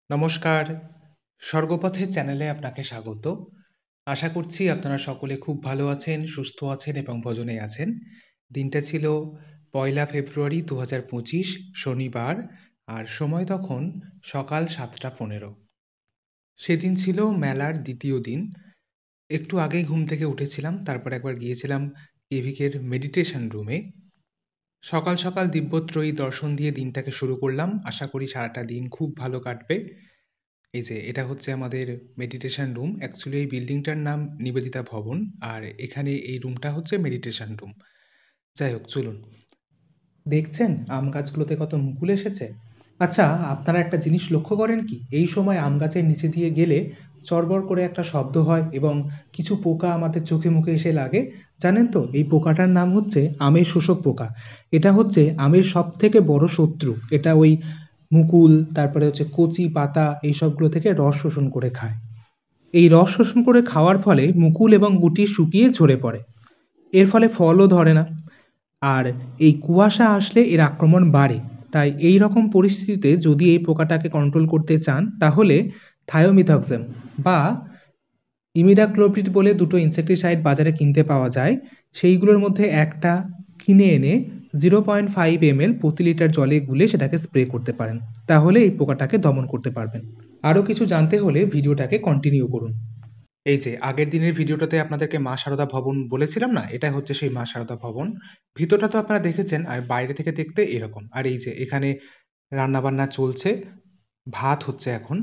নমস্কার, স্বর্গপথে চ্যানেলে আপনাকে স্বাগত। আশা করছি আপনারা সকলে খুব ভালো আছেন, সুস্থ আছেন এবং ভজনে আছেন। দিনটা ছিল ১লা ফেব্রুয়ারি ২০২৫ শনিবার, আর সময় তখন সকাল ৭টা ১৫। সেদিন ছিল মেলার দ্বিতীয় দিন। একটু আগেই ঘুম থেকে উঠেছিলাম, তারপর একবার গিয়েছিলাম কেভিকের মেডিটেশন রুমে। সকাল সকাল দিব্যত্রয়ী দর্শন দিয়ে দিনটাকে শুরু করলাম। আশা করি সারাটা দিন খুব ভালো কাটবে। এই যে এটা হচ্ছে আমাদের মেডিটেশন রুম। অ্যাকচুয়ালি এই বিল্ডিংটার নাম নিবেদিতা ভবন, আর এখানে এই রুমটা হচ্ছে মেডিটেশন রুম। যাই হোক, চলুন। দেখছেন আম গাছগুলোতে কত মুকুল এসেছে? আচ্ছা, আপনারা একটা জিনিস লক্ষ্য করেন কি? এই সময় আম গাছের নিচে দিয়ে গেলে চড়বড় করে একটা শব্দ হয় এবং কিছু পোকা আমাদের চোখে মুখে এসে লাগে। জানেন তো, এই পোকাটার নাম হচ্ছে আমের শোষক পোকা। এটা হচ্ছে আমের সবথেকে বড় শত্রু। এটা ওই মুকুল, তারপরে হচ্ছে কচি পাতা, এইসবগুলো থেকে রস শোষণ করে খায়। এই রস শোষণ করে খাওয়ার ফলে মুকুল এবং গুটি শুকিয়ে ঝরে পড়ে। এর ফলে ফলও ধরে না। আর এই কুয়াশা আসলে এর আক্রমণ বাড়ে। তাই এই রকম পরিস্থিতিতে যদি এই পোকাটাকে কন্ট্রোল করতে চান, তাহলে থায়োমিথক্সাম বা ইমিডাক্লোপ্রিড বলে দুটো ইনসেক্টিসাইড বাজারে কিনতে পাওয়া যায়। সেইগুলোর মধ্যে একটা কিনে এনে 0.5 ml প্রতি লিটার জলে গুলে সেটাকে স্প্রে করতে পারেন। তাহলে এই পোকাটাকে দমন করতে পারবেন। আরও কিছু জানতে হলে ভিডিওটাকে কন্টিনিউ করুন। এই যে আগের দিনের ভিডিওটাতে আপনাদেরকে মা সারদা ভবন বলেছিলাম না, এটা হচ্ছে সেই মা সারদা ভবন। ভিতরটা তো আপনারা দেখেছেন, আর বাইরে থেকে দেখতে এরকম। আর এই যে এখানে রান্নাবান্না চলছে, ভাত হচ্ছে এখন।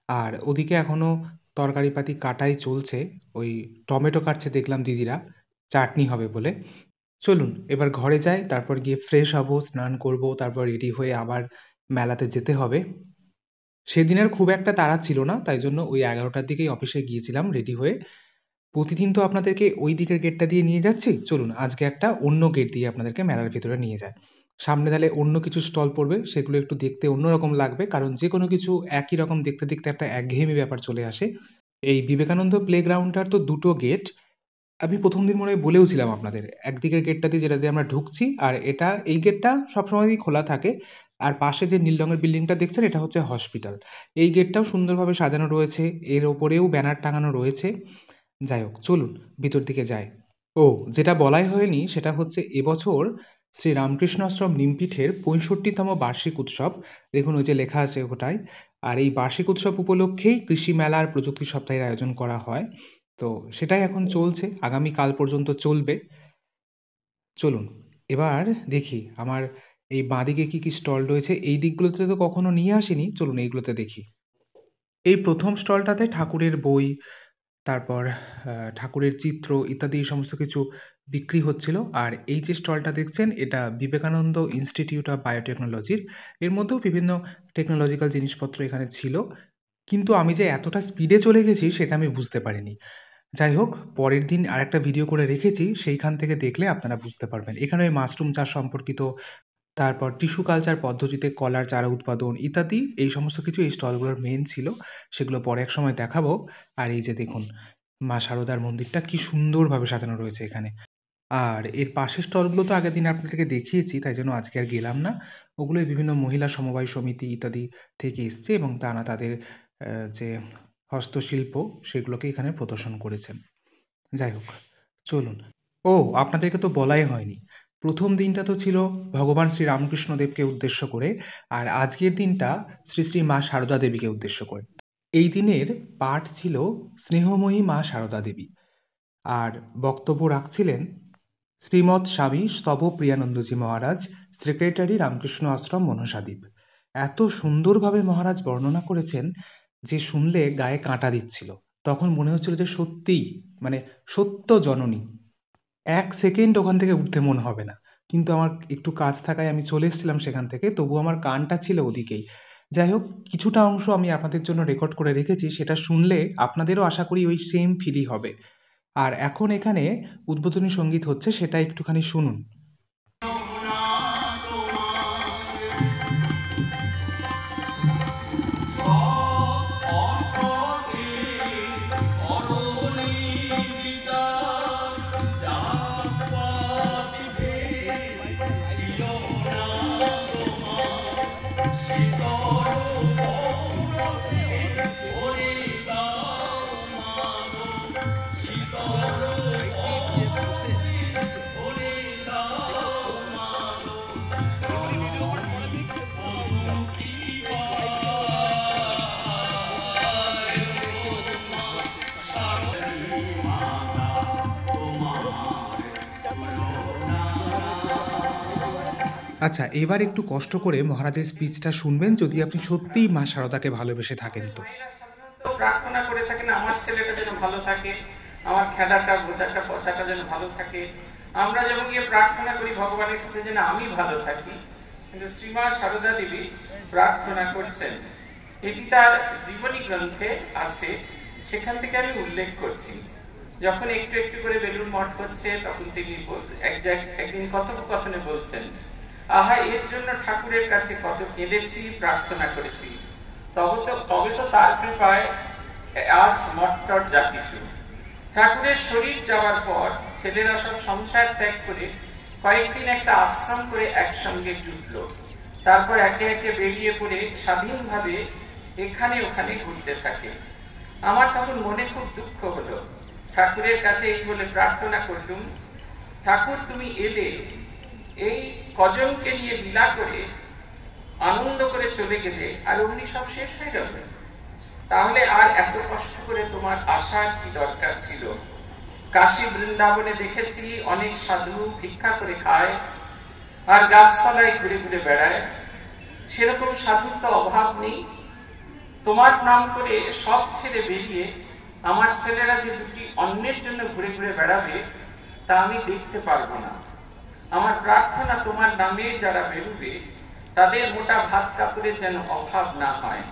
আর ওদিকে এখনো তরকারিপাতি কাটাই চলছে। ওই টমেটো কাটছে দেখলাম দিদিরা, চাটনি হবে বলে। চলুন এবার ঘরে যাই, তারপর গিয়ে ফ্রেশ হব, স্নান করব, তারপর রেডি হয়ে আবার মেলাতে যেতে হবে। সেদিন আর খুব একটা তাড়া ছিল না, তাই জন্য ওই ১১টার দিকেই অফিসে গিয়েছিলাম রেডি হয়ে। প্রতিদিন তো আপনাদেরকে ওই দিকের গেটটা দিয়ে নিয়ে যাচ্ছি, চলুন আজকে একটা অন্য গেট দিয়ে আপনাদেরকে মেলার ভেতরে নিয়ে যায়। সামনে তাহলে অন্য কিছু স্টল পড়বে, সেগুলো একটু দেখতে অন্যরকম লাগবে, কারণ যে কোনো কিছু একই রকম দেখতে দেখতে একটা একঘেয়েমি ব্যাপার চলে আসে। এই বিবেকানন্দ প্লেগ্রাউন্ডটার তো দুটো গেট। আমি প্রথম দিন মনে হয় বলেও ছিলাম আপনাদের, একদিকের গেটটা দিয়ে যেটা দিয়ে আমরা ঢুকছি, আর এই গেটটা সবসময়ই খোলা থাকে। আর পাশে যে নীল রঙের বিল্ডিংটা দেখছেন, এটা হচ্ছে হসপিটাল। এই গেটটাও সুন্দরভাবে সাজানো রয়েছে, এর ওপরেও ব্যানার টাঙানো রয়েছে। যাই হোক, চলুন ভিতর দিকে যাই। ও, যেটা বলাই হয়নি সেটা হচ্ছে এবছর শ্রী রামকৃষ্ণ আশ্রম নিমপীঠের ৬৫তম বার্ষিক উৎসব। দেখুন ওই যে লেখা আছে ওটায়। আর এই বার্ষিক উৎসব উপলক্ষেই কৃষি মেলা আর প্রযুক্তি সপ্তাহের আয়োজন করা হয়। তো সেটাই এখন চলছে, আগামীকাল পর্যন্ত চলবে। চলুন এবার দেখি আমার এই বাঁদিকে কি কি স্টল রয়েছে। এই দিকগুলোতে তো কখনো নিয়ে আসিনি, চলুন এইগুলোতে দেখি। এই প্রথম স্টলটাতে ঠাকুরের বই, তারপর ঠাকুরের চিত্র ইত্যাদি এই সমস্ত কিছু বিক্রি হচ্ছিল। আর এই যে স্টলটা দেখছেন, এটা বিবেকানন্দ ইনস্টিটিউট অফ বায়োটেকনোলজির। এর মধ্যেও বিভিন্ন টেকনোলজিক্যাল জিনিসপত্র এখানে ছিল, কিন্তু আমি যে এতটা স্পিডে চলে গেছি সেটা আমি বুঝতে পারিনি। যাই হোক, পরের দিন আরেকটা ভিডিও করে রেখেছি, সেইখান থেকে দেখলে আপনারা বুঝতে পারবেন। এখানে ওই মাশরুম চাষ সম্পর্কিত, তারপর টিস্যু কালচার পদ্ধতিতে কলার চারা উৎপাদন ইত্যাদি এই সমস্ত কিছু এই স্টলগুলোর মেইন ছিল। সেগুলো পরে এক সময় দেখাবো। আর এই যে দেখুন, মা সারদার মন্দিরটা কি সুন্দরভাবে সাজানো রয়েছে এখানে। আর এর পাশের স্টলগুলো তো আগের দিন আপনাদেরকে দেখিয়েছি, তাই জন্য আজকে আর গেলাম না। ওগুলোই বিভিন্ন মহিলা সমবায় সমিতি ইত্যাদি থেকে এসছে, এবং তারা তাদের যে হস্তশিল্প সেগুলোকে এখানে প্রদর্শন করেছেন। যাই হোক, চলুন। ও, আপনাদেরকে তো বলাই হয়নি। প্রথম দিনটা তো ছিল ভগবান শ্রী রামকৃষ্ণদেবকে উদ্দেশ্য করে, আর আজকের দিনটা শ্রী শ্রী মা সারদা দেবীকে উদ্দেশ্য করে। এই দিনের পাঠ ছিল স্নেহময়ী মা সারদা দেবী। আর বক্তব্য রাখছিলেন শ্রীমৎ স্বামী স্তব প্রিয়ানন্দজি মহারাজ, সেক্রেটারি রামকৃষ্ণ আশ্রম মনসাদ্বীপ। এত সুন্দরভাবে মহারাজ বর্ণনা করেছেন যে শুনলে গায়ে কাঁটা দিচ্ছিল। তখন মনে হচ্ছিল যে সত্যিই, মানে সত্য জননী। এক সেকেন্ড ওখান থেকে উঠতে মন হবে না। কিন্তু আমার একটু কাজ থাকায় আমি চলে এসেছিলাম সেখান থেকে, তবু আমার কানটা ছিল ওদিকেই। যাই হোক, কিছুটা অংশ আমি আপনাদের জন্য রেকর্ড করে রেখেছি, সেটা শুনলে আপনাদেরও আশা করি ওই সেম ফিলই হবে। আর এখন এখানে উদ্বোধনী সঙ্গীত হচ্ছে, সেটা একটুখানি শুনুন। আচ্ছা, এবার একটু কষ্ট করে মহারাজের স্পিচটা শুনবেন যদি আপনি সত্যিই মা শারদাকে ভালোবেসে থাকেন তো। মায়েরা সাধারণত প্রার্থনা করে থাকেন আমার ছেলেটা যেন ভালো থাকে, আমার খেদাটা বোঝাটা পচাটা যেন ভালো থাকে। আমরা যখন গিয়ে প্রার্থনা করি ভগবানের কাছে যেন আমি ভালো থাকি, কিন্তু শ্রীমা সারদা দেবী প্রার্থনা করছেন। এটি তার জীবনী গ্রন্থে আছে, সেখান থেকে আমি উল্লেখ করছি। যখন একটু একটু করে বেলুড় মঠ হচ্ছে তখন তিনি একদিন কথোপকথনে বলছেন, আহা এর জন্য ঠাকুরের কাছে কত কেঁদেছি, প্রার্থনা করেছি, তবে তো তার কৃপায় আজ মঠটর যা কিছু। ঠাকুরের শরীর যাওয়ার পর ছেলেরা সব সংসার ত্যাগ করে কয়েকদিন একটা আশ্রম করে একসঙ্গে জুটল। তারপর একে একে বেরিয়ে পড়ে স্বাধীনভাবে এখানে ওখানে ঘুরতে থাকে। আমার তখন মনে খুব দুঃখ হলো। ঠাকুরের কাছে এই বলে প্রার্থনা করলুম, ঠাকুর তুমি এলে, এই কজনকে নিয়ে লীলা করে আনন্দ করে চলে গেলে, আর অমনি সব শেষ হয়ে যাবে। তাহলে আর এত কষ্ট করে তোমার আসার কি দরকার ছিল? কাশী বৃন্দাবনে দেখেছি অনেক সাধু ভিক্ষা করে খায় আর গাছতলায় ঘুরে ঘুরে বেড়ায়, সেরকম সাধুর তো অভাব নেই। তোমার নাম করে সব ছেড়ে বেরিয়ে আমার ছেলেরা যে দুটি অন্যের জন্য ঘুরে ঘুরে বেড়াবে তা আমি দেখতে পারবো না। আমার প্রার্থনা তোমার নামে যারা বেরোবে তাদের মোটা ভাত কাপড়ের যেন অভাব না হয়,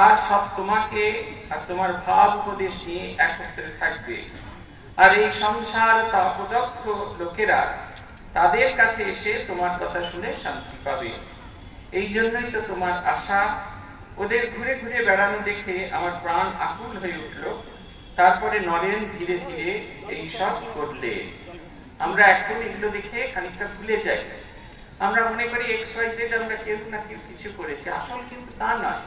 আর সব তোমাকে আর তোমার ভাব উপদেশ নিয়ে একত্রে থাকবে। আর এই সংসার তা অপদগ্ধ লোকেরা তাদের কাছে এসে তোমার কথা শুনে শান্তি পাবে। এই জন্যই তো তোমার আশা। ওদের ঘুরে ঘুরে বেড়ানো দেখে আমার প্রাণ আকুল হয়ে উঠল। তারপরে নরেন ধীরে ধীরে এইসব করলে। আমরা এখন এগুলো দেখে খানিকটা ভুলে যাই। আমরা মনে করি XYZ আমরা কেউ না কেউ কিছু করেছি, আসল কিন্তু তা নয়।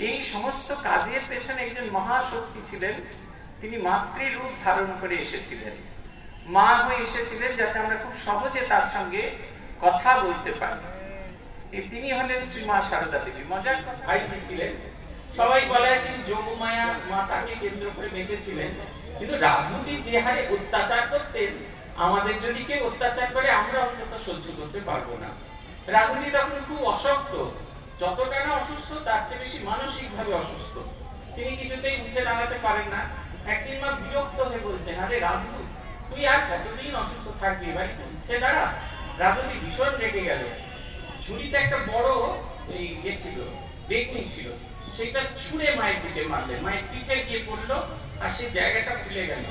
এই সমস্ত কাজের পেছনে একজন মহাশক্তি ছিলেন, তিনি মাতৃরূপ ধারণ করে এসেছিলেন, মা হয়ে এসেছিলেন, যাতে আমরা খুব সহজে তার সঙ্গে কথা বলতে পারি। তিনি হলেন শ্রীমা সারদা দেবী। মজার কথা, ভাইজি ছিলেন, সবাই বলে তিনি যোগমায়া মাতাকে কেন্দ্র করে বেঁচেছিলেন, কিন্তু রাজনীতি যে হারে অত্যাচার করতেন, আমাদের যদি কেউ অত্যাচার করে আমরা অন্তত সহ্য করতে পারবো না। রাজনীতি তখন খুব অশক্ত, যতটা না অসুস্থ তার চেয়ে বেশি মানসিক ভাবে অসুস্থ। তিনি কিছুতেই উঠে দাঁড়াতে পারেন না। একদিন মা বিরক্ত হয়ে বলছেন, আরে রাজু তুই আর কতদিন অসুস্থ থাকবি, বাড়ি উঠে দাঁড়া। রাজনীতি ভীষণ রেগে গেল। ঝুড়িতে একটা বড় এই ছিল, বেগুনি ছিল, সেটা ছুঁড়ে মায়ের দিকে মারলেন। মায়ের পিঠে গিয়ে পড়লো আর সেই জায়গাটা ফুলে গেল।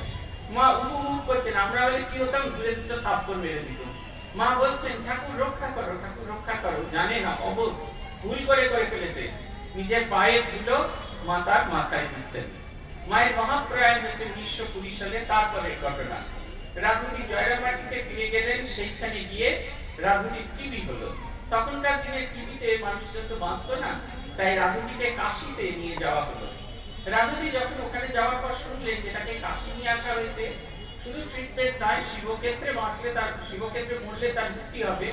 মা উহু করছেন, আমরা হলে কি হতাম, ঘুরে দুটো থাপ্পড় মেরে দিত। মা বলছেন, ঠাকুর রক্ষা করো, ঠাকুর রক্ষা করো। জানে না, অবোধ, ভুল করে করে ফেলেছে। নিজের পায়ে ধুলো মা তার মাথায় দিচ্ছেন। মায়ের মহাপ্রয়াণ হয়েছে 1920 সালে। তারপরের ঘটনা, রাজনীতি জয়রামবাটিতে ফিরে গেলেন। সেইখানে গিয়ে রাজনীতির টিভি হলো। তখনকার দিনে টিভিতে মানুষজন তো বাঁচত না, তাই রাজনীতিকে কাশিতে নিয়ে যাওয়া হলো। রাজনীতি যখন ওখানে যাওয়ার পর শুনলেন যেটাকে কাশি নিয়ে আসা হয়েছে, শুধু ট্রিটমেন্ট নয়, শিবক্ষেত্রে বাঁচলে তার, শিবক্ষেত্রে মরলে তার মুক্তি হবে,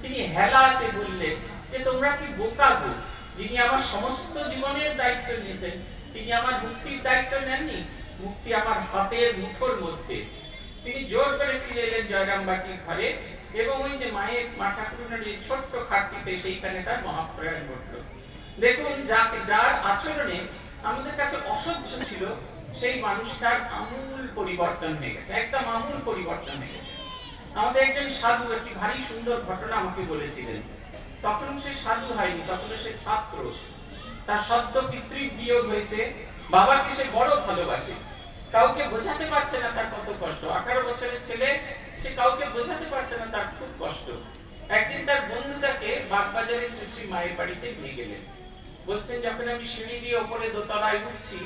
তিনি হেলাতে বললেন যে তোমরা কি বোকা গো, যিনি আমার সমস্ত জীবনের দায়িত্ব নিয়েছেন তিনি আমার মুক্তির দায়িত্ব নেননি? মুক্তি আমার হাতের মুঠোর মধ্যে। তিনি জোর করে ফিরে এলেন জয়রামবাটির ঘরে, এবং ওই যে মায়ের মা ঠাকুরের ছোট্ট খাটটিতে সেইখানে তার মহাপ্রয়াণ ঘটল। দেখুন, যার আচরণে আমাদের কাছে অসহ্য ছিল, সেই মানুষটার আমূল পরিবর্তন হয়ে গেছে, একদম আমূল পরিবর্তন হয়ে গেছে। আমাদের একজন সাধু একটি ভারী সুন্দর ঘটনা আমাকে বলেছিলেন। তখন সে সাধু হয়নি, তখন সে ছাত্র। তার সদ্য পিতৃবিয়োগ হয়েছে, বাবাকে সে বড় ভালোবাসে, কাউকে বোঝাতে পারছে না তার কত কষ্ট। 18 বছরের ছেলে, সে কাউকে বোঝাতে পারছে না তার খুব কষ্ট। একদিন তার বন্ধুটাকে বাগবাজারে শ্রী মায়ের বাড়িতে নিয়ে গেলেন। বলছেন, যখন আমি সিঁড়ি দিয়ে ওপরে দোতলায় উঠছি,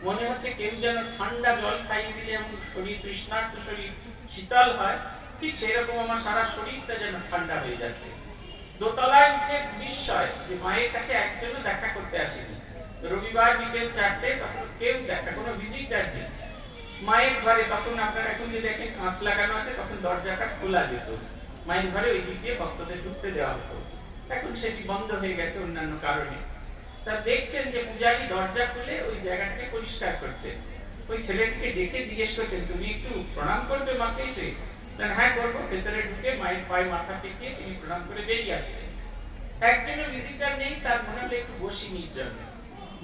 মনে হচ্ছে কেউ যেন ঠান্ডা জল খাইয়ে দিলে এমন শরীর, তৃষ্ণার্ত শরীর শীতল হয়, ঠিক সেরকম আমার সারা শরীরটা যেন ঠান্ডা হয়ে যাচ্ছে। দোতলায় উঠে বিস্ময় যে মায়ের কাছে একজনও দেখা করতে আসেনি। রবিবার বিকেল 4টে, তখন কেউ দেখা, কোনো ভিজিটার নেই মায়ের ঘরে। তখন আপনারা এখন যে দেখেন কাঁচ লাগানো আছে, তখন দরজাটা খোলা যেত, মায়ের ঘরে ওই দিক দিয়ে ভক্তদের ঢুকতে দেওয়া হতো। এখন সেটি বন্ধ হয়ে গেছে অন্যান্য কারণে। তা দেখছেন যে পূজারী দরজা খুলে ওই জায়গাটাকে পরিষ্কার করছে। ওই ছেলেটিকে ডেকে জিজ্ঞেস করছেন, তুমি একটু প্রণাম করবে মাকে এসে? হ্যাঁ করবো। ভেতরে ঢুকে মায়ের পায়ে মাথা টেকিয়ে তিনি প্রণাম করে বেরিয়ে আসছেন। একজনের ভিজিটার নেই, তার মনে হলো একটু বসি নির্জন,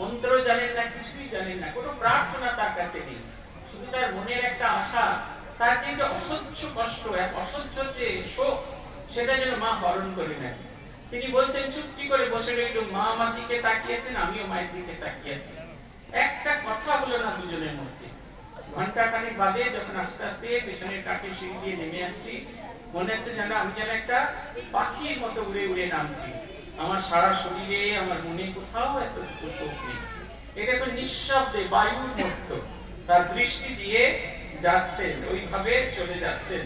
মন্ত্র জানেন না, কিছুই জানেন না, কোনো প্রার্থনা তার কাছে নেই, শুধু তার মনের একটা আশা, তার যে অসহ্য কষ্ট, এক অসহ্য যে শোক, সেটা যেন মা হরণ করে নেন। তিনি বলছেন চুপটি করে বসে রইল, মা আমার দিকে তাকিয়েছেন, আমিও মায়ের দিকে তাকিয়েছি, একটা কথা হলো না দুজনের মধ্যে। ঘন্টা খানিক বাদে যখন আস্তে আস্তে পেছনের কাঠের সিঁড়ি দিয়ে নেমে আসছি, মনে হচ্ছে যেন আমি যেন একটা পাখির মতো উড়ে উড়ে নামছি, আমার সারা শরীরে আমার মনে কোথাও এত শোক নেই। এটা একটা নিঃশব্দে বায়ুর মতো তার দৃষ্টি দিয়ে যাচ্ছেন, ওইভাবে চলে যাচ্ছেন,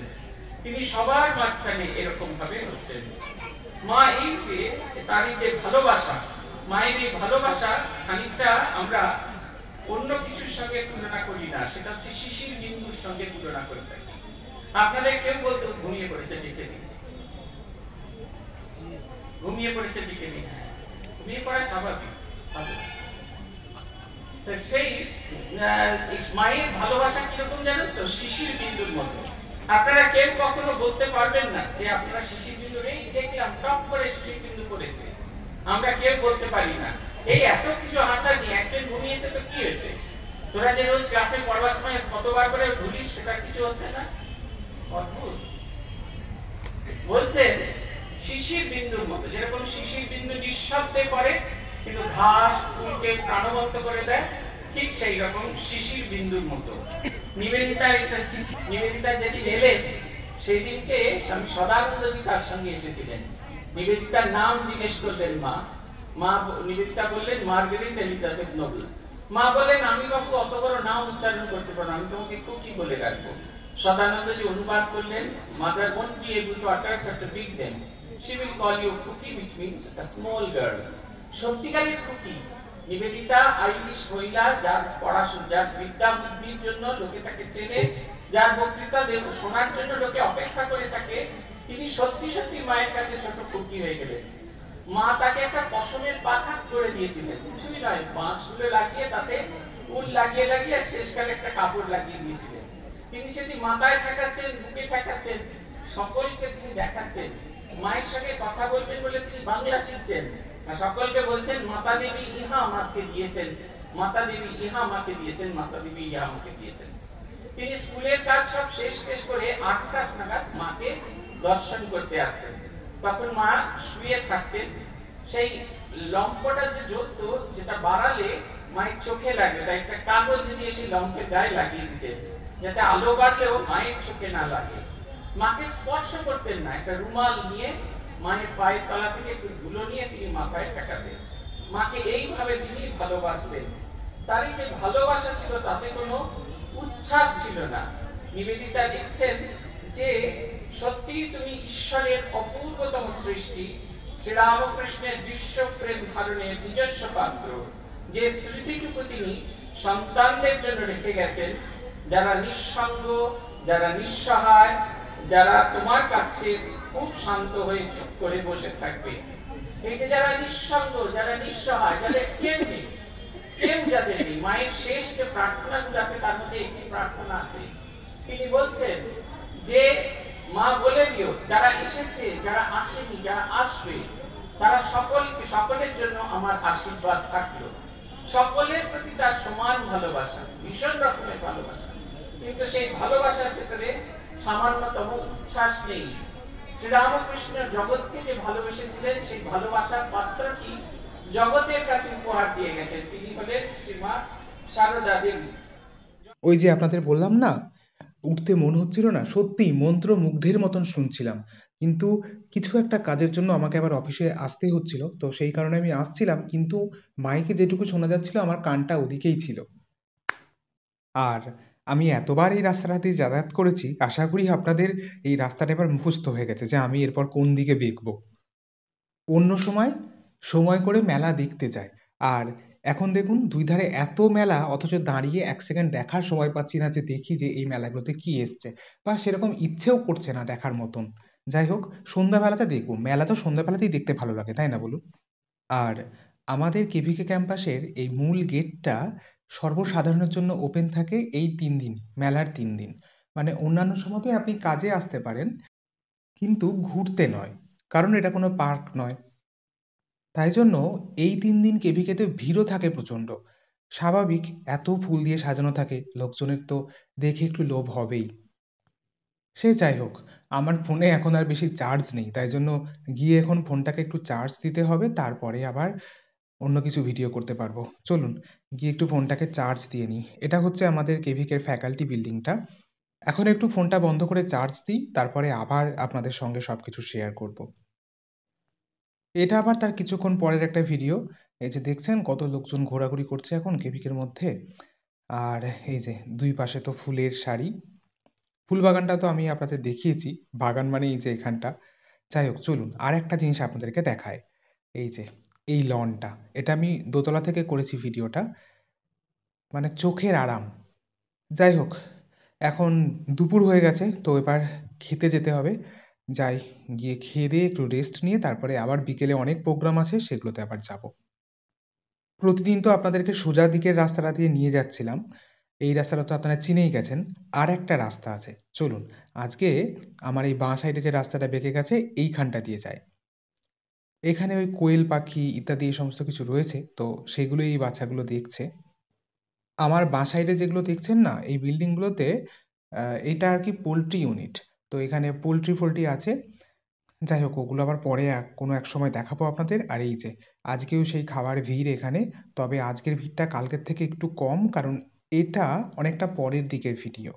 তিনি সবার মাঝখানে এরকম ভাবে হচ্ছেন। মা এই যে তার এই যে ভালোবাসা, মায়ের এই ভালোবাসা খানিকটা আমরা অন্য কিছুর সঙ্গে তুলনা করি না, সেটা হচ্ছে শিশির বিন্দুর সঙ্গে তুলনা করে থাকি। আপনাদের কেউ বলতে ঘুমিয়ে পড়েছে লিখে দিন, ঘুমিয়ে পড়েছে লিখে দিন, ঘুমিয়ে পড়া স্বাভাবিক। সেই মায়ের ভালোবাসা কিরকম জানেন তো, শিশির বিন্দুর মতো। আপনারা কেউ কখনো বলতে পারবেন না যে আপনারা শিশির বিন্দু এই দেখলাম টপ করে শিশির বিন্দু করেছে, আমরা কেউ বলতে পারি না। এই এত কিছু আশা নিয়ে একজন ঘুমিয়েছে তো কি হয়েছে, তোরা যে রোজ ক্লাসে পড়বার সময় কতবার করে ভুলিস, সেটা কিছু হচ্ছে না, অদ্ভুত। বলছেন শিশির বিন্দুর মতো, যেরকম শিশির বিন্দু নিঃশব্দে পড়ে কিন্তু ঘাস ফুলকে প্রাণবন্ত করে দেয়, ঠিক সেই রকম শিশির বিন্দুর মতো নিবেদিতা একটা চিঠি। নিবেদিতা যেদিন এলেন সেই দিনকে স্বামী সদানন্দজি তার সঙ্গে এসেছিলেন। নিবেদিতার নাম জিজ্ঞেস করলেন মা, মা নিবেদিতা বললেন মার্গারেট এলিজাবেথ নোবেল। মা বলেন আমি বাবু অত বড় নাম উচ্চারণ করতে পারো, আমি তোমাকে কুকি বলে রাখবো। সদানন্দজি অনুবাদ করলেন, mother won't be able to utter such a big name, she will call you Cookie, which means a small girl. সত্যিকারের কুকি নিবেদিতা আইরিশ মহিলা, যার পড়াশোনা, যার বিদ্যা বুদ্ধির জন্য লোকে তাকে চেনে, যার বক্তৃতা শোনার জন্য লোকে অপেক্ষা করে থাকে, তিনি সত্যি সত্যি মায়ের কাছে ছোট কুকি হয়ে গেলেন। মা তাকে একটা পশমের পাখা করে দিয়েছিলেন, কিছুই নয়, বাঁশগুলো লাগিয়ে তাতে ফুল লাগিয়ে লাগিয়ে শেষকালে একটা কাপড় লাগিয়ে দিয়েছিলেন। তিনি সেটি মাথায় ঠেকাচ্ছেন, বুকে ঠেকাচ্ছেন, সকলকে তিনি দেখাচ্ছেন। মায়ের সঙ্গে কথা বলবেন বলে তিনি বাংলা শিখছেন, সকলকে বলছেন মাতা দেবী ইহা আমাকে দিয়েছেন, মাতা দেবী ইহা আমাকে দিয়েছেন, মাতা দেবী ইহা আমাকে দিয়েছেন। তিনি স্কুলের কাজ সব শেষ করে ৮টা নাগাদ মাকে দর্শন করতে আসতেন। তখন মা শুয়ে থাকতেন, সেই লম্পটা যে জ্বলত, যেটা বাড়ালে মায়ের চোখে লাগে, তাই একটা কাগজ নিয়ে সেই লম্পের গায়ে লাগিয়ে দিতেন, যাতে আলো বাড়লেও মায়ের চোখে না লাগে। মাকে স্পর্শ করতেন না, একটা রুমাল নিয়ে মায়ের পায়ের তলা থেকে একটু ধুলো নিয়ে তিনি মাথায় ঠেকাতেন। মাকে এইভাবে তিনি ভালোবাসতেন। তারই যে ভালোবাসা ছিল তাতে কোনো উচ্ছ্বাস ছিল না। নিবেদিতা লিখছেন যে সত্যি তুমি ঈশ্বরের অপূর্বতম সৃষ্টি, শ্রীরামকৃষ্ণের বিশ্বপ্রেম ধারণের নিজস্ব পাত্র, যে স্মৃতিটুকু তিনি সন্তানদের জন্য রেখে গেছেন, যারা নিঃসঙ্গ, যারা নিঃসহায়, যারা তোমার কাছে খুব শান্ত হয়ে চুপ করে বসে থাকবে। এই যে যারা নিঃসঙ্গ, যারা নিঃসহায়, যাদের কেউ নেই, কেউ যাদের নেই, মায়ের শেষ যে প্রার্থনাগুলো আছে তার মধ্যে একটি প্রার্থনা আছে। তিনি বলছেন যে মা বলে দিও যারা এসেছে, যারা আসেনি, যারা আসবে, তারা সকলের জন্য আমার আশীর্বাদ থাকলো। সকলের প্রতি তার সমান ভালোবাসা, ভীষণ রকমের ভালোবাসা, কিন্তু সেই ভালোবাসার ভেতরে সামান্যতম উচ্ছ্বাস নেই। শ্রীরামকৃষ্ণ জগৎকে যে ভালোবেসেছিলেন, সেই ভালোবাসার পাত্রটি জগতের কাছে উপহার দিয়ে গেছেন, তিনি হলেন শ্রীমা সারদা দেবী। ওই যে আপনাদের বললাম না, উঠতে মন হচ্ছিল না, সত্যি মন্ত্রমুগ্ধের মতন শুনছিলাম, কিন্তু কিছু একটা কাজের জন্য আমাকে আবার অফিসে আসতেই হচ্ছিল, তো সেই কারণে আমি আসছিলাম, কিন্তু মাইকে যেটুকু শোনা যাচ্ছিল আমার কানটা ওদিকেই ছিল। আর আমি এতবার এই রাস্তাটা দিয়ে যাতায়াত করেছি, আশা করি আপনাদের এই রাস্তাটা এবার মুখস্থ হয়ে গেছে যে আমি এরপর কোন দিকে বেঁকবো। অন্য সময় সময় করে মেলা দেখতে যায়, আর এখন দেখুন দুই ধারে এত মেলা, অথচ দাঁড়িয়ে এক সেকেন্ড দেখার সময় পাচ্ছি না যে দেখি যে এই মেলাগুলোতে কি এসছে, বা সেরকম ইচ্ছেও করছে না দেখার মতন। যাই হোক, সন্ধ্যাবেলাতে দেখবো, মেলা তো সন্ধ্যাবেলাতেই দেখতে ভালো লাগে, তাই না বলুন? আর আমাদের কেভিকে ক্যাম্পাসের এই মূল গেটটা সর্বসাধারণের জন্য ওপেন থাকে এই 3 দিন, মেলার 3 দিন। মানে অন্যান্য সময়তে আপনি কাজে আসতে পারেন, কিন্তু ঘুরতে নয়, কারণ এটা কোনো পার্ক নয়। তাই জন্য এই ৩ দিন কেভিকেতে ভিড়ও থাকে প্রচণ্ড। স্বাভাবিক, এত ফুল দিয়ে সাজানো থাকে, লোকজনের তো দেখে একটু লোভ হবেই। সে যাই হোক, আমার ফোনে এখন আর বেশি চার্জ নেই, তাই জন্য গিয়ে এখন ফোনটাকে একটু চার্জ দিতে হবে, তারপরে আবার অন্য কিছু ভিডিও করতে পারবো। চলুন গিয়ে একটু ফোনটাকে চার্জ দিয়ে নিই। এটা হচ্ছে আমাদের কেভিকের ফ্যাকাল্টি বিল্ডিংটা। এখন একটু ফোনটা বন্ধ করে চার্জ দিই, তারপরে আবার আপনাদের সঙ্গে সবকিছু শেয়ার করব। এটা আবার তার কিছুক্ষণ পরের একটা ভিডিও। এই যে দেখছেন কত লোকজন ঘোরাঘুরি করছে এখন কেভিকের মধ্যে। আর এই যে দুই পাশে তো ফুলের সারি। ফুল বাগানটা তো আমি আপনাদের দেখিয়েছি, বাগান মানে এই যে এখানটা। যাই হোক, চলুন আর একটা জিনিস আপনাদেরকে দেখায়। এই যে এই লনটা, এটা আমি দোতলা থেকে করেছি ভিডিওটা, মানে চোখের আরাম। যাই হোক, এখন দুপুর হয়ে গেছে, তো এবার খেতে যেতে হবে। যাই, গিয়ে খেয়ে দিয়ে একটু রেস্ট নিয়ে তারপরে আবার বিকেলে অনেক প্রোগ্রাম আছে, সেগুলোতে আবার যাব। প্রতিদিন তো আপনাদেরকে সোজা দিকের রাস্তাটা দিয়ে নিয়ে যাচ্ছিলাম, এই রাস্তাটা তো আপনারা চিনেই গেছেন। আর একটা রাস্তা আছে, চলুন আজকে আমার এই বাঁ সাইডে যে রাস্তাটা বেঁকে গেছে এইখানটা দিয়ে যায়। এখানে ওই কোয়েল পাখি ইত্যাদি এই সমস্ত কিছু রয়েছে, তো সেগুলোই এই বাচ্চাগুলো দেখছে। আমার বাঁ সাইডে যেগুলো দেখছেন না, এই বিল্ডিংগুলোতে এটা আর কি পোল্ট্রি ইউনিট। তো এখানে পোল্ট্রি-ফোল্ট্রি আছে। যাই হোক, ওগুলো আবার পরে কোনো এক সময় দেখাবো আপনাদের। আর এই যে আজকেও সেই খাবার ভিড় এখানে, তবে আজকের ভিড়টা কালকের থেকে একটু কম, কারণ এটা অনেকটা পরের দিকের ভিডিও।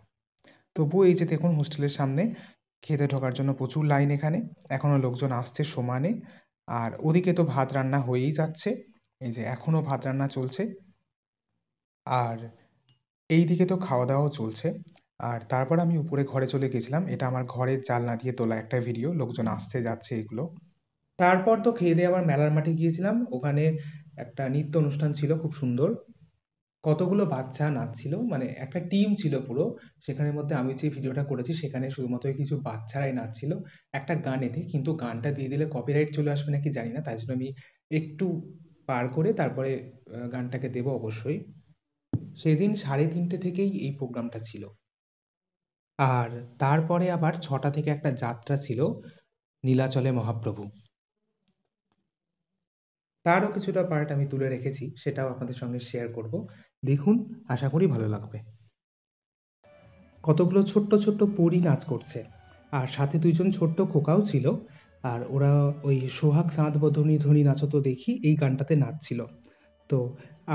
তবুও এই যে দেখুন হোস্টেলের সামনে খেতে ঢোকার জন্য প্রচুর লাইন এখানে, এখনও লোকজন আসছে সমানে। আর ওদিকে তো ভাত রান্না হয়েই যাচ্ছে, এই যে এখনও ভাত রান্না চলছে। আর এইদিকে তো খাওয়া-দাওয়াও চলছে। আর তারপর আমি উপরে ঘরে চলে গেছিলাম। এটা আমার ঘরের জানলা দিয়ে তোলা একটা ভিডিও। লোকজন আসছে যাচ্ছে এগুলো। তারপর তো খেয়ে-দেয়ে আবার মেলার মাঠে গিয়েছিলাম। ওখানে একটা নৃত্য অনুষ্ঠান ছিল খুব সুন্দর। কতগুলো বাচ্চা নাচছিল। মানে একটা টিম ছিল পুরো। সেখানের মধ্যে আমি যে ভিডিওটা করেছি সেখানে শুধুমাত্র কিছু বাচ্চারাই নাচছিল একটা গানেতে। কিন্তু গানটা দিয়ে দিলে কপিরাইট চলে আসবে নাকি জানি না। তাই জন্য আমি একটু পার করে তারপরে গানটাকে দেবো অবশ্যই। সেদিন 3:30 থেকেই এই প্রোগ্রামটা ছিল। আর তারপরে আবার 6টা থেকে একটা যাত্রা ছিল, নীলাচলে মহাপ্রভু। তারও কিছুটা পার্ট আমি তুলে রেখেছি, সেটাও আপনাদের সঙ্গে শেয়ার করব। দেখুন, আশা করি ভালো লাগবে। কতগুলো ছোট্ট, ছোট্ট পরী নাচ করছে। আর সাথে ২ জন ছোট্ট খোকাও ছিল। আর ওরা ওই সোহাগ চাঁদ বদনি ধ্বনি নাচতো দেখি এই গানটাতে নাচছিল। তো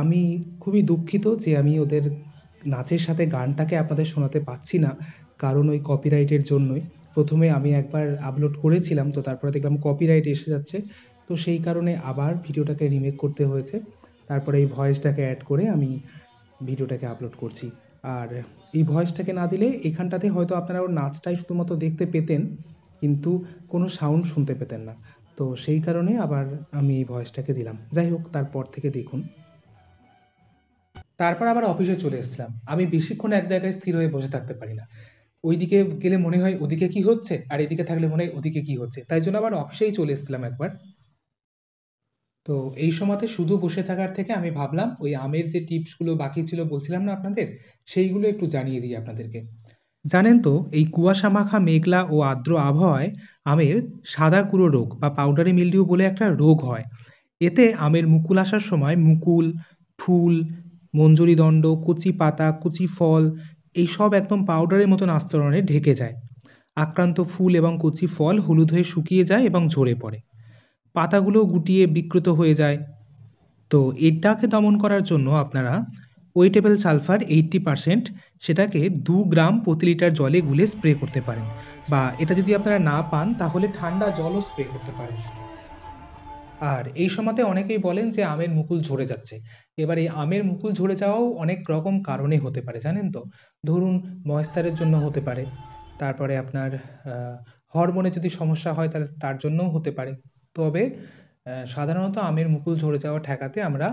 আমি খুবই দুঃখিত যে আমি ওদের নাচের সাথে গানটাকে আপনাদের শোনাতে পাচ্ছি না, কারণ ওই কপিরাইটের জন্যই। ১ম এ আমি একবার আপলোড করেছিলাম, তো তারপরে দেখলাম কপিরাইট এসে যাচ্ছে। তো সেই কারণে আবার ভিডিওটাকে রিমেক করতে হয়েছে। তারপরে এই ভয়েসটাকে অ্যাড করে আমি ভিডিওটাকে আপলোড করছি। আর এই ভয়েসটাকে না দিলে এখানটাতে হয়তো আপনারা ওর নাচটাই শুধুমাত্র দেখতে পেতেন, কিন্তু কোনো সাউন্ড শুনতে পেতেন না। তো সেই কারণে আবার আমি এই ভয়েসটাকে দিলাম। যাই হোক, তারপর থেকে দেখুন। তারপর আবার অফিসে চলে এসেছিলাম। আমি বেশিক্ষণ এক জায়গায় স্থির হয়ে বসে থাকতে পারি না। ওইদিকে গেলে মনে হয় ওদিকে কি হচ্ছে, আর এদিকে থাকলে মনে হয় ওদিকে কি হচ্ছে। তাই জন্য আবার অফিসেই চলে এসেছিলাম একবার। তো এই সময়তে শুধু বসে থাকার থেকে আমি ভাবলাম ওই আমের যে টিপসগুলো বাকি ছিল বলছিলাম না আপনাদের, সেইগুলো একটু জানিয়ে দিই আপনাদেরকে। জানেন তো এই কুয়াশা মাখা মেঘলা ও আর্দ্র আবহাওয়ায় আমের সাদা কুঁড়ো রোগ বা পাউডারি মিলডিউ বলে একটা রোগ হয়। এতে আমের মুকুল আসার সময় মুকুল, ফুল, মঞ্জরি দণ্ড, কচি পাতা, কচি ফল এইসব একদম পাউডারের মতন আস্তরণে ঢেকে যায়। আক্রান্ত ফুল এবং কচি ফল হলুদ হয়ে শুকিয়ে যায় এবং ঝরে পড়ে। পাতাগুলো গুটিয়ে বিকৃত হয়ে যায়। তো এটাকে দমন করার জন্য আপনারা ওয়েটেবল সালফার 80% সেটাকে ২ গ্রাম প্রতি লিটার জলে গুলে স্প্রে করতে পারেন, বা এটা যদি আপনারা না পান তাহলে ঠান্ডা জলও স্প্রে করতে পারেন। আর এই সময়তে অনেকেই বলেন যে আমের মুকুল ঝরে যাচ্ছে। এবার এই আমের মুকুল ঝরে যাওয়াও অনেক রকম কারণে হতে পারে, জানেন তো? ধরুন ময়েশ্চারের জন্য হতে পারে। তারপরে আপনার হরমোনে যদি সমস্যা হয় তাহলে তার জন্যও হতে পারে। তবে সাধারণত আমের মুকুল ঝরে যাওয়া ঠেকাতে আমরা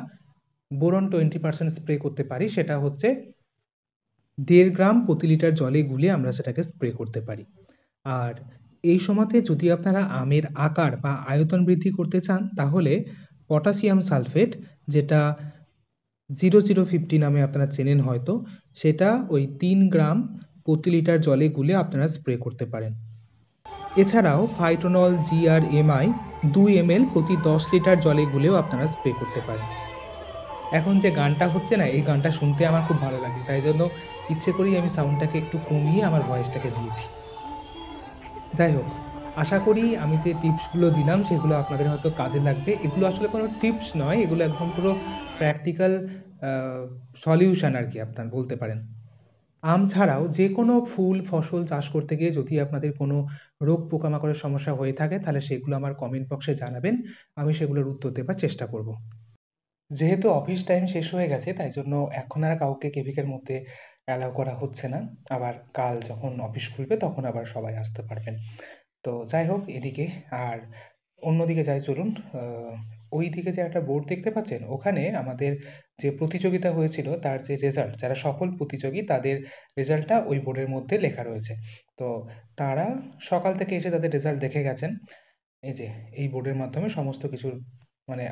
বোরন 20% স্প্রে করতে পারি। সেটা হচ্ছে ১.৫ গ্রাম প্রতি লিটার জলে গুলে আমরা সেটাকে স্প্রে করতে পারি। আর এই সময়তে যদি আপনারা আমের আকার বা আয়তন বৃদ্ধি করতে চান তাহলে পটাশিয়াম সালফেট, যেটা 0050 নামে আপনারা চেনেন হয়তো, সেটা ওই ৩ গ্রাম প্রতি লিটার জলে গুলে আপনারা স্প্রে করতে পারেন। এছাড়াও ফাইটোনল GRMI 2 ml প্রতি 10 লিটার জলে গুলেও আপনারা স্প্রে করতে পারেন। এখন যে গানটা হচ্ছে না, এই গানটা শুনতে আমার খুব ভালো লাগে, তাই জন্য ইচ্ছে করেই আমি সাউন্ডটাকে একটু কমিয়ে আমার ভয়েসটাকে দিয়েছি। যাই হোক, আশা করি আমি যে টিপসগুলো দিলাম সেগুলো আপনাদের হয়তো কাজে লাগবে। এগুলো আসলে কোনো টিপস নয়, এগুলো একদম পুরো প্র্যাকটিক্যাল সলিউশন আর কি আপনার বলতে পারেন। আম ছাড়াও যে কোনো ফুল ফসল চাষ করতে গিয়ে যদি আপনাদের কোনো রোগ পোকামাকড়ের সমস্যা হয়ে থাকে তাহলে সেগুলো আমার কমেন্ট বক্সে জানাবেন, আমি সেগুলোর উত্তর দেবার চেষ্টা করব। যেহেতু অফিস টাইম শেষ হয়ে গেছে তাই জন্য এখন আর কাউকে কেভিকের মধ্যে অ্যালাউ করা হচ্ছে না। আবার কাল যখন অফিস খুলবে তখন আবার সবাই আসতে পারবেন। তো যাই হোক এদিকে, আর অন্যদিকে যাই চলুন। ওই দিকে যে একটা বোর্ড দেখতে পাচ্ছেন, ওখানে আমাদের যে প্রতিযোগিতা হয়েছিল তার যে রেজাল্ট, যারা সফল প্রতিযোগী তাদের রেজাল্টটা ওই বোর্ডের মধ্যে লেখা রয়েছে। তো তারা সকাল থেকে এসে তাদের রেজাল্ট দেখে গেছেন। এই যে এই বোর্ডের মাধ্যমে সমস্ত কিছু মানে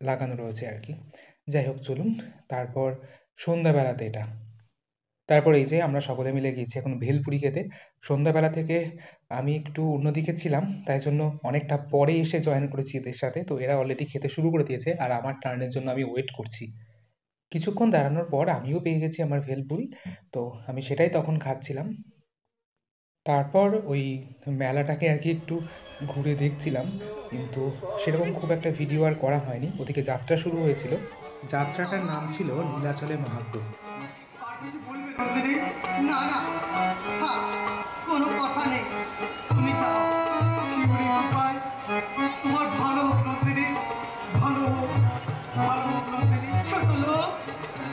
লাগানো রয়েছে আর কি। যাই হোক চলুন, তারপর সন্ধ্যাবেলাতে এটা, তারপর এই যে আমরা সকলে মিলে গিয়েছি এখন ভেলপুরি খেতে। সন্ধ্যাবেলা থেকে আমি একটু অন্যদিকে ছিলাম, তাই জন্য অনেকটা পরে এসে জয়েন করেছি এদের সাথে। তো এরা অলরেডি খেতে শুরু করে দিয়েছে আর আমার টার্নের জন্য আমি ওয়েট করছি। কিছুক্ষণ দাঁড়ানোর পর আমিও পেয়ে গেছি আমার ভেলপুরি। তো আমি সেটাই তখন খাচ্ছিলাম। তারপর ওই মেলাটাকে আর কি একটু ঘুরে দেখছিলাম, কিন্তু সেরকম খুব একটা ভিডিও আর করা হয়নি। ওদিকে যাত্রা শুরু হয়েছিল, যাত্রাটার নাম ছিল নীলাচলে মহাপ্রভু। আর কিছু বলবে নন্দিনী? না না, থাক, কোনো কথা নেই, তুমি যাও। শিউরি কৃপায় তোমার ভালো হোক নন্দিনী, ভালো হোক, ভালো হোক নন্দিনী। ছোট লোক,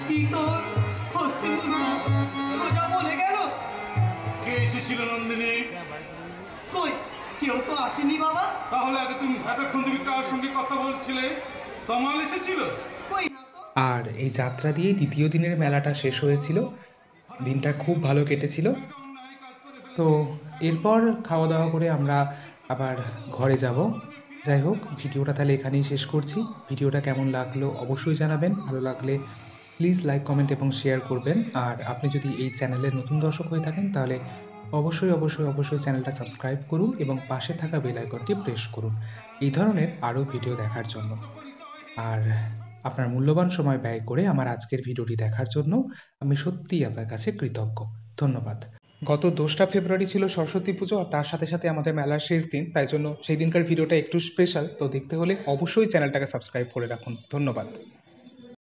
কি তোর হস্তিমুখ সোজা বলে গেল? কে এসেছিল নন্দিনী? কই, কেউ তো আসেনি বাবা। তাহলে এতক্ষণ তুমি কার সঙ্গে কথা বলছিলে? তমাল এসেছিল? কই না তো। আর এই যাত্রা দিয়েই দ্বিতীয় দিনের মেলাটা শেষ হয়েছিল। দিনটা খুব ভালো কেটেছিল। তো এরপর খাওয়া দাওয়া করে আমরা আবার ঘরে যাব। যাই হোক, ভিডিওটা তাহলে এখানেই শেষ করছি। ভিডিওটা কেমন লাগলো অবশ্যই জানাবেন। ভালো লাগলে প্লিজ লাইক কমেন্ট এবং শেয়ার করবেন। আর আপনি যদি এই চ্যানেলের নতুন দর্শক হয়ে থাকেন তাহলে অবশ্যই চ্যানেলটা সাবস্ক্রাইব করুন এবং পাশে থাকা বেল আইকনটি প্রেস করুন এই ধরনের আরও ভিডিও দেখার জন্য। আর আপনার মূল্যবান সময় ব্যয় করে আমার আজকের ভিডিওটি দেখার জন্য আমি সত্যিই আপনার কাছে কৃতজ্ঞ। ধন্যবাদ। গত 2টা ফেব্রুয়ারি ছিল সরস্বতী পুজো আর তার সাথে সাথে আমাদের মেলার শেষ দিন, তাই জন্য সেই দিনকার ভিডিওটা একটু স্পেশাল। তো দেখতে হলে অবশ্যই চ্যানেলটাকে সাবস্ক্রাইব করে রাখুন। ধন্যবাদ।